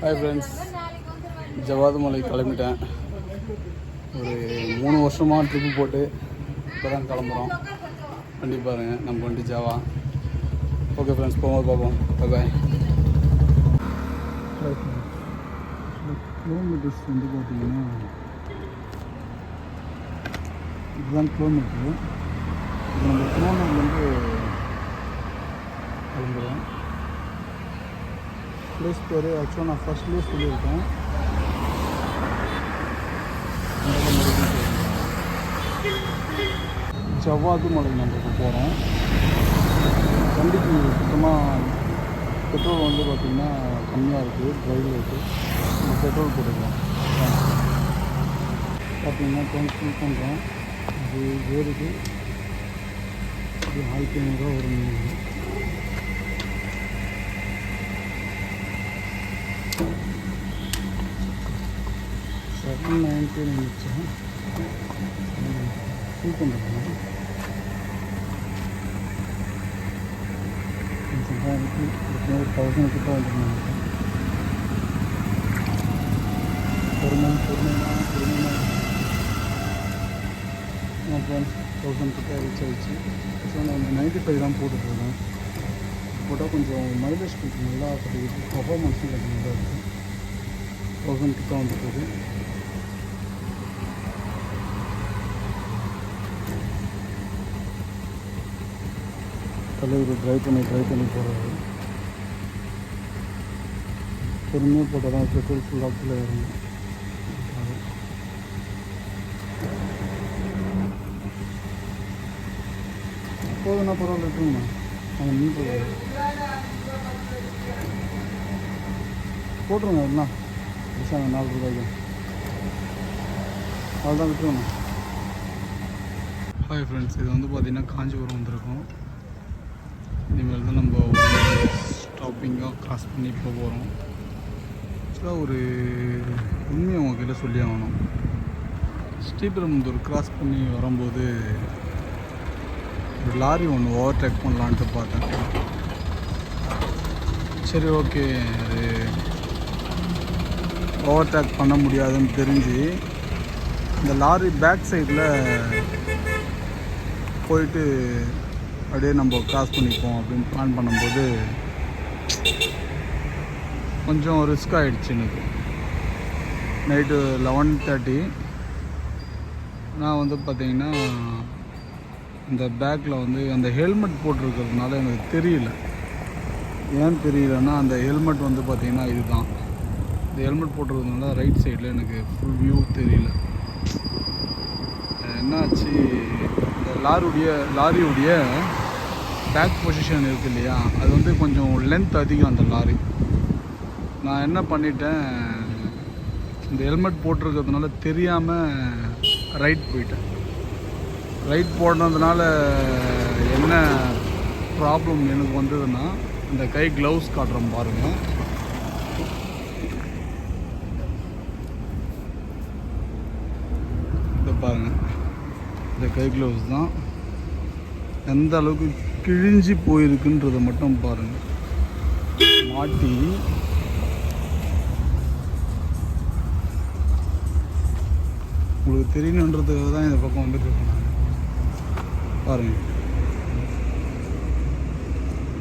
Hi friends, Javadhu மலை கிளம்பிட்டேன். ஒரு 3 வருஷமாக ட்ரிப்பு போட்டு இப்போ தான் கிளம்புறோம். வண்டி பாருங்கள், நம்ம வண்டி ஜாவா. ஓகே ஃப்ரெண்ட்ஸ், போகும்போது பார்ப்போம். பாய். கிலோமீட்டர்ஸ் வந்து பார்த்தீங்கன்னா இதுதான் கிலோமீட்ரு. இப்போ நம்ம திருவண்ணாமலேருந்து கிளம்புறோம். ப்ளேஸ் பேர் ஆக்சுவலாக நான் ஃபஸ்ட்லேயே சொல்லியிருக்கேன். ஜவ்வாது மலை நம்ம போகிறோம். வண்டிக்கு சுத்தமாக பெட்ரோல் வந்து பார்த்திங்கன்னா கம்மியாக இருக்குது. ட்ரைவில் இருக்குது. நம்ம பெட்ரோல் போட்டுக்கலாம். பார்த்திங்கன்னா டேங்க் ஃபில் பண்ணுறோம். அது ஏறுது. இது 1500 வரும். $790 இருந்துச்சு. ஃபில் பண்ணுறோம். ஒரு 1000 கிட்ட வந்துருந்தாங்க. பொறுமையாக 1000 கிட்ட ரீச் ஆகிடுச்சு. ஸோ நான் 95 தான் போட்டுருக்கேன். போட்டால் கொஞ்சம் மைலேஜ் கொஞ்சம் நல்லா கிடைக்குது. பர்ஃபார்மன்ஸும் கொஞ்சம் நல்லா இருக்குது. 1000 கிட்ட வந்துருக்குது. தலைவர் ட்ரைவ் பண்ணி போகிறாரு. பொறுமையாக போட்டால் தான் பெட்ரோல் ஃபுல்லாக ஃபுல்லாக இறங்கும். போதுன்னா பரவாயில்ல, இருக்குங்கண்ணா. அவங்க மீன் போட்டுருங்க. எல்லாம் விசாங்க 4 ரூபாய்க்கு அவ்வளோதான் விட்டுருங்கண்ணா. ஹாய் ஃப்ரெண்ட்ஸ், இது வந்து பார்த்திங்கன்னா காஞ்சிபுரம் வந்திருக்கோம். இனிமேல் தான் நம்ம ஸ்டாப்பிங்காக க்ராஸ் பண்ணி போக போகிறோம். ஆக்சுவலாக ஒரு உண்மையை உங்ககிட்ட சொல்லி ஆகணும். ஸ்ரீபெரும்புதூர் க்ராஸ் பண்ணி வரும்போது ஒரு லாரி ஒன்று ஓவர்டேக் பண்ணலான்ட்டு பார்த்தேன். சரி, ஓகே, அது ஓவர்டேக் பண்ண முடியாதுன்னு தெரிஞ்சு இந்த லாரி பேக் சைடில் போயிட்டு அப்படியே நம்ம க்ராஸ் பண்ணிப்போம் அப்படின்னு பிளான் பண்ணும்போது கொஞ்சம் ரிஸ்க் ஆகிடுச்சு எனக்கு. நைட்டு 11:30 நான் வந்து பார்த்திங்கன்னா இந்த பேக்கில் வந்து அந்த ஹெல்மெட் போட்டிருக்கிறதுனால எனக்கு தெரியல. ஏன் தெரியலன்னா, அந்த ஹெல்மெட் வந்து பார்த்திங்கன்னா இதுதான். இந்த ஹெல்மெட் போட்டிருக்கிறதுனால ரைட் சைடில் எனக்கு ஃபுல் வியூ தெரியல. என்னாச்சு, இந்த லாரியுடைய பேக் பொசிஷன் இருக்குது இல்லையா, அது வந்து கொஞ்சம் லென்த் அதிகம் அந்த லாரி. நான் என்ன பண்ணிட்டேன், இந்த ஹெல்மெட் போட்டிருக்கிறதுனால தெரியாமல் ரைட் போயிட்டேன். ரைட் போடுறதுனால என்ன ப்ராப்ளம் எனக்கு வந்ததுன்னா, இந்த கை க்ளவுஸ் காட்டுறோம் பாருங்கள். இதை பாருங்கள், இந்த கை க்ளவுஸ் தான் எந்த அளவுக்கு கிழிஞ்சி போயிருக்குன்றதை மட்டும் பாருங்கள். மாட்டி உங்களுக்கு தெரியணுன்றதுக்காக தான் இந்த பக்கம் வந்துட்டு இருக்கேன். பாருங்கள்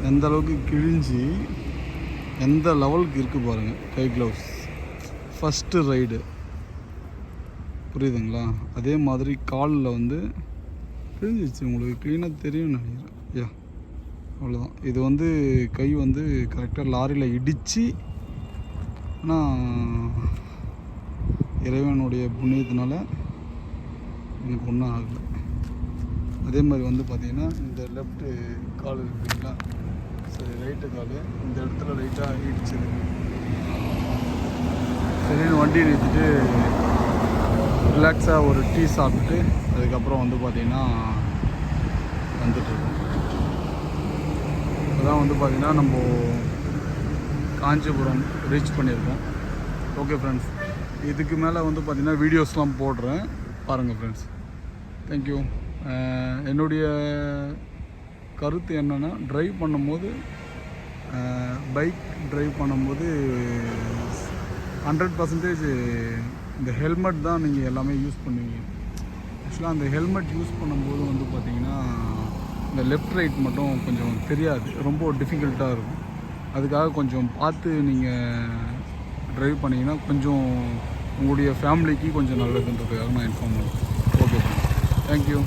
எந்த அளவுக்கு கிழிஞ்சி எந்த லெவலுக்கு இருக்குது பாருங்கள். கை க்ளவுஸ் ஃபஸ்ட்டு ரைடு, புரியுதுங்களா? அதே மாதிரி காலில் வந்து கிழிஞ்சிச்சு. உங்களுக்கு க்ளீனாக தெரியும்னு நினைக்கிறேன். அவ்வளோதான். இது வந்து கை வந்து கரெக்டாக லாரியில் இடித்து, ஆனால் இறைவனுடைய புண்ணியத்தினால எனக்கு ஒன்றும் ஆகலை. அதே மாதிரி வந்து பார்த்திங்கன்னா இந்த லெஃப்ட்டு கால் இருக்குங்களா, சரி, ரைட்டு கால் இந்த இடத்துல லைட்டாக இடிச்சுது. சரின்னு வண்டி நிறுத்திட்டு ரிலாக்ஸாக ஒரு டீ சாப்பிட்டுட்டு அதுக்கப்புறம் வந்து பார்த்திங்கன்னா வந்துட்டுருக்கோம். அதான் வந்து பார்த்திங்கன்னா நம்ம காஞ்சிபுரம் ரீச் பண்ணியிருக்கோம். ஓகே ஃப்ரெண்ட்ஸ், இதுக்கு மேலே வந்து பார்த்திங்கன்னா வீடியோஸ்லாம் போடுறேன், பாருங்கள் ஃப்ரெண்ட்ஸ். தேங்க்யூ. என்னுடைய கருத்து என்னென்னா, ட்ரைவ் பண்ணும்போது பைக் ட்ரைவ் பண்ணும்போது 100% இந்த ஹெல்மெட் தான் நீங்கள் எல்லாமே யூஸ் பண்ணுவீங்க. ஆக்சுவலாக அந்த ஹெல்மெட் யூஸ் பண்ணும்போது வந்து பார்த்திங்கன்னா இந்த லெஃப்ட் ரைட் மட்டும் கொஞ்சம் தெரியாது, ரொம்ப டிஃபிகல்ட்டாக இருக்கும். அதுக்காக கொஞ்சம் பார்த்து நீங்கள் ட்ரைவ் பண்ணிங்கன்னா கொஞ்சம் உங்களுடைய ஃபேமிலிக்கு கொஞ்சம் நல்லதுன்றதுக்காக நான் இன்ஃபார்ம் பண்ணுறேன். Okay, thank you.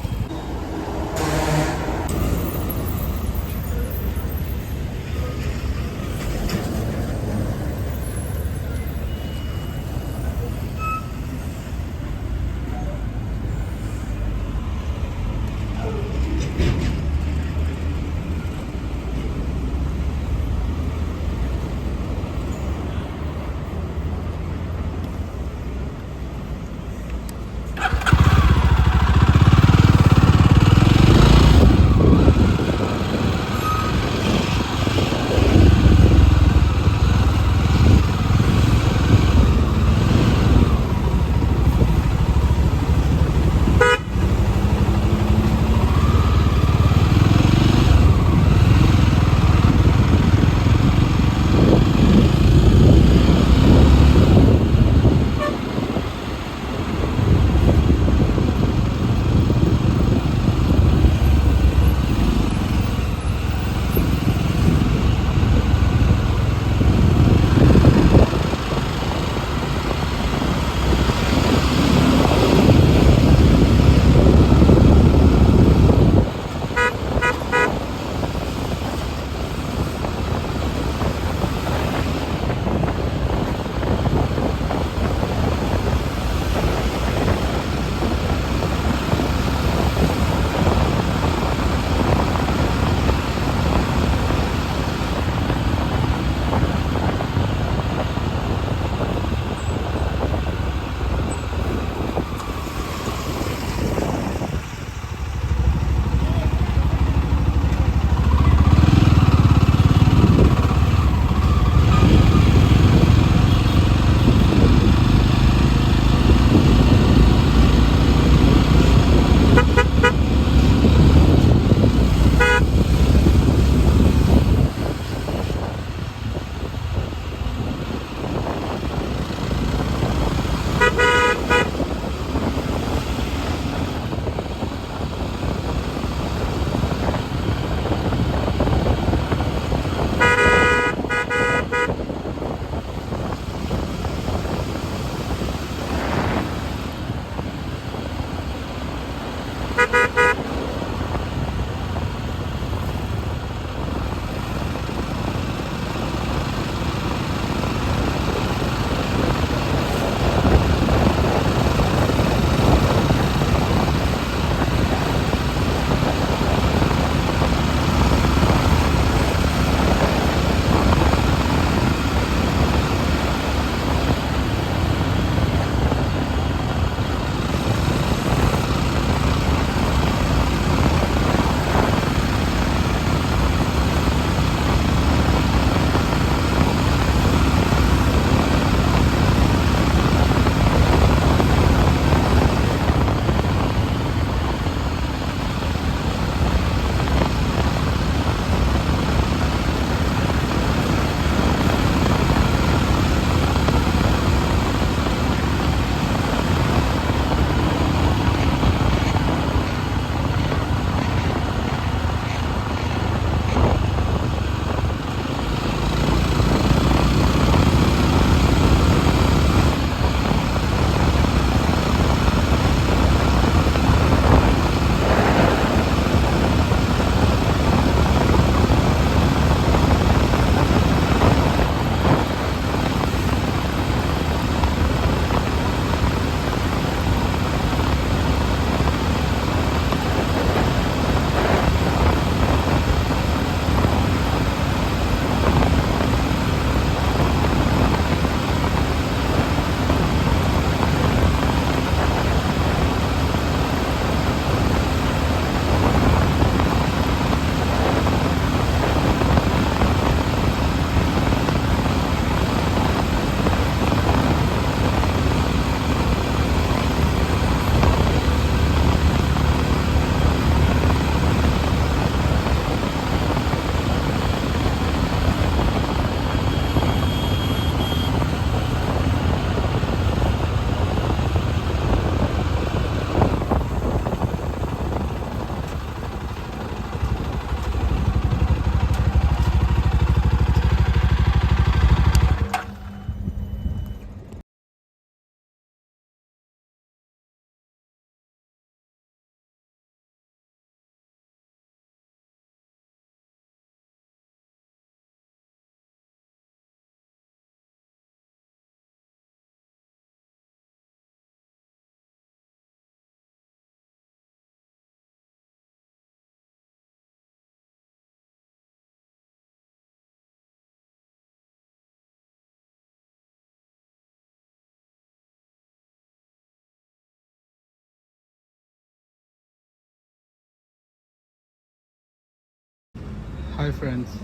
ஹாய் ஃப்ரெண்ட்ஸ்,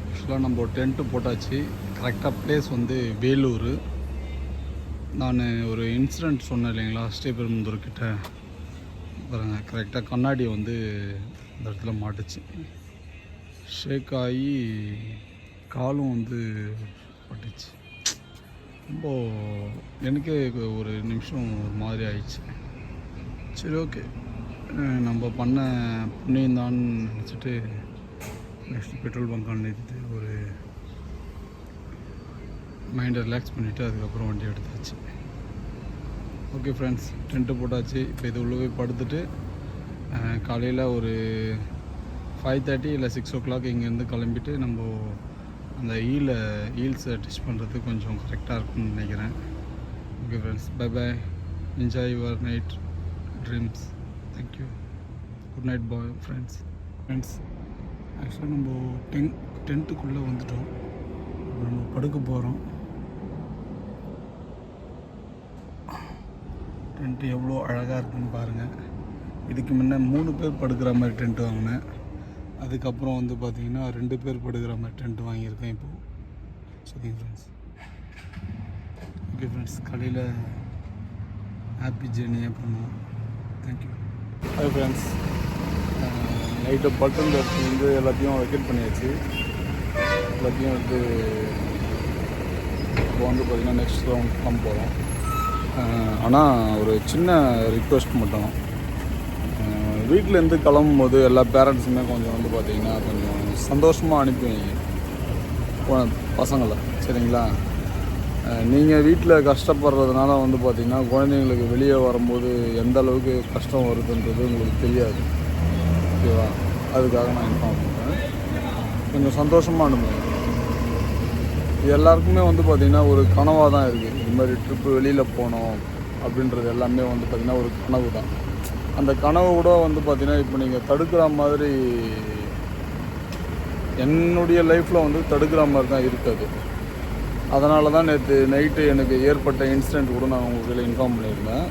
ஆக்சுவலாக நம்ம டென்ட்டு போட்டாச்சு. கரெக்டாக பிளேஸ் வந்து வேலூர். நான் ஒரு இன்சிடெண்ட் சொன்னேன் இல்லைங்களா, ஸ்ரீபெரும்புதூர்கிட்ட பாருங்க. கரெக்டாக கண்ணாடி வந்து இந்த இடத்துல மாட்டுச்சு. ஷேக் ஆகி காலும் வந்து பட்டுச்சு. ரொம்ப எனக்கே ஒரு நிமிஷம் ஒரு மாதிரி ஆயிடுச்சு. சரி, ஓகே, நம்ம பண்ண புண்ணியம் தான் நினச்சிட்டு நெக்ஸ்ட்டு பெட்ரோல் பங்கால் நிறுத்திட்டு ஒரு மைண்டை ரிலாக்ஸ் பண்ணிவிட்டு அதுக்கப்புறம் வண்டி எடுத்தாச்சு. ஓகே ஃப்ரெண்ட்ஸ், டென்ட்டு போட்டாச்சு. இப்போ இது உள்ளே போய் படுத்துட்டு காலையில் ஒரு 5:30 இல்லை 6 o'clock இங்கேருந்து கிளம்பிட்டு நம்ம அந்த ஈல்ஸை டச் பண்ணுறதுக்கு கொஞ்சம் கரெக்டாக இருக்கும்னு நினைக்கிறேன். Okay friends, bye bye, enjoy your night dreams. Thank you, good night bye friends. ஆக்சுவலாக நம்ம டென்ட்டுக்குள்ளே வந்துட்டோம். நம்ம படுக்க போகிறோம். டென்ட்டு எவ்வளோ அழகாக இருக்குன்னு பாருங்கள். இதுக்கு முன்னே 3 பேர் படுக்கிற மாதிரி டென்ட் வாங்கினேன். அதுக்கப்புறம் வந்து பார்த்திங்கன்னா 2 பேர் படுக்கிற மாதிரி டென்ட் வாங்கியிருக்கேன் இப்போது. சரிங்க ஃப்ரெண்ட்ஸ். ஓகே ஃப்ரெண்ட்ஸ், காலையில் ஹாப்பி ஜேர்னியாக பண்ணுவோம். தேங்க்யூ. ஹாய் ஃப்ரெண்ட்ஸ், நைட்டு படுத்துருந்த இடத்துல வந்து எல்லாத்தையும் வெக்கேட் பண்ணியாச்சு. எல்லாத்தையும் எடுத்து இப்போ வந்து பார்த்திங்கன்னா நெக்ஸ்ட் ரவுண்ட் கிளம்ப போகிறோம். ஆனால் ஒரு சின்ன ரிக்வெஸ்ட் மட்டும், வீட்டிலேருந்து கிளம்பும் போது எல்லா பேரண்ட்ஸுமே கொஞ்சம் வந்து பார்த்திங்கன்னா கொஞ்சம் சந்தோஷமாக அனுப்பி வைங்க பசங்களை, சரிங்களா? நீங்கள் வீட்டில் கஷ்டப்படுறதுனால வந்து பார்த்திங்கன்னா குழந்தைங்களுக்கு வெளியே வரும்போது எந்த அளவுக்கு கஷ்டம் வருதுன்றது உங்களுக்கு தெரியாது, ஓகேவா? அதுக்காக நான் இன்ஃபார்ம் பண்ணுறேன். கொஞ்சம் சந்தோஷமாக அனுப்புங்க. இது எல்லாருக்குமே வந்து பார்த்திங்கன்னா ஒரு கனவாக தான் இருக்குது. இது மாதிரி ட்ரிப்பு வெளியில் போனோம் அப்படின்றது எல்லாமே வந்து பார்த்திங்கன்னா ஒரு கனவு தான். அந்த கனவு கூட வந்து பார்த்திங்கன்னா இப்போ நீங்கள் தடுக்கிற மாதிரி என்னுடைய லைஃப்பில் வந்து தடுக்கிற மாதிரி தான் இருக்காது. அதனால தான் நேற்று நைட்டு எனக்கு ஏற்பட்ட இன்சிடெண்ட் கூட நான் உங்களுக்கு இன்ஃபார்ம் பண்ணியிருந்தேன்.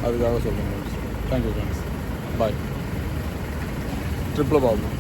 அதுக்காக சொல்லுங்கள். தேங்க்யூ ஃப்ரெண்ட்ஸ், பாய். ட்ரிப்பில் பார்ப்போம்.